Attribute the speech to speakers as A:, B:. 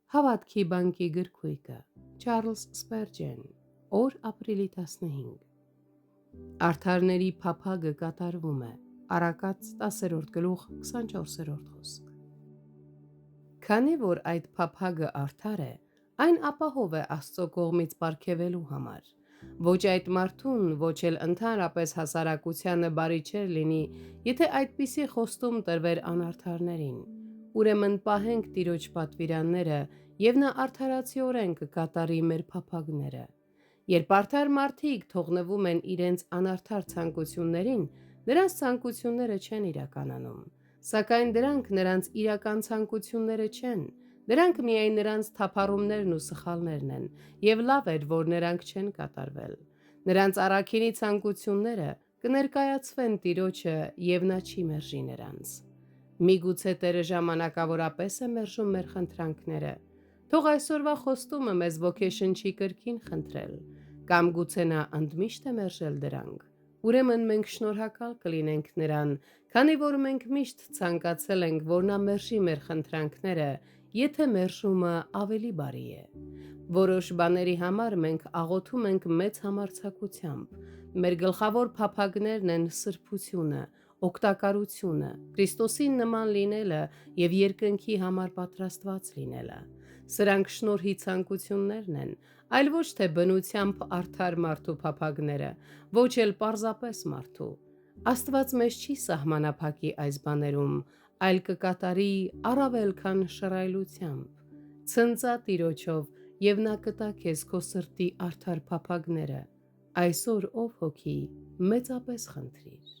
A: Հավատքի բանկի գրքույկը, Չարլզ Սպերջեն, օր ապրիլի 15։ Արդարների փափագը կատարվում է, Առակաց 10-րդ գլուխ 24-րդ խոսք։ Քանի որ այդ փափագը արդար է, այն ապահով է Աստծո կողմից պարգևելու համար։ Ոչ այդ մարդուն, ոչ էլ ընդհանրապես հասարակությանը բարի չէր լինի, եթե այդպիսի խոստում տրվեր անարդարներին։ Ուրեմն պահենք Տիրոջ պատվիրանները, և նա արդարացիորեն կկատարի մեր փափագները։ Երբ արդար մարդիկ թողնվում են իրենց անարդար ցանկություններին, նրանց ցանկությունները չեն իրականանում, սակայն դրանք նրանց իրական ցանկությունները չեն, դրանք միայն նրանց թափառումներն ու սխալներն են, և լավ էր, որ նրանք չեն կատարվել։ Նրանց առաքինի ցանկությունները կներկայացվեն Տիրոջը, և նա չի մերժի նրանց։ Միգուցե Տերը ժամանակավորապես է մերժում մեր խնդրանքները։ Թող այսօրվա խոստումը մեզ ոգեշնչի կրկին խնդրել, կամ գուցե նա ընդմիշտ է մերժել դրանք։ Ուրեմն մենք շնորհակալ կլինենք նրան, քանի որ մենք միշտ ցանկացել ենք, որ նա մերժի մեր խնդրանքները, եթե մերժումը ավելի բարի է։ Որոշ բաների համար մենք աղոթում ենք մեծ համարձակությամբ։ Մեր գլխավոր փափագներն են սրբությունը, օգտակարությունը, Քրիստոսին նման լինելը և երկնքի համար պատրաստված լինելը։ Սրանք շնորհի ցանկություններն են, այլ ոչ թե բնությամբ արդար մարդու փափագները, ոչ էլ պարզապես մարդու։ Աստված մեզ չի սահմանափակի այս բաներում, այլ կկատարի առավել քան շռայլությամբ։ Ցնծա Տիրոջով, և նա կտա քեզ քո սրտի արդար փափագները։ Այսօր ով հոգի մեծապես խնդրիր։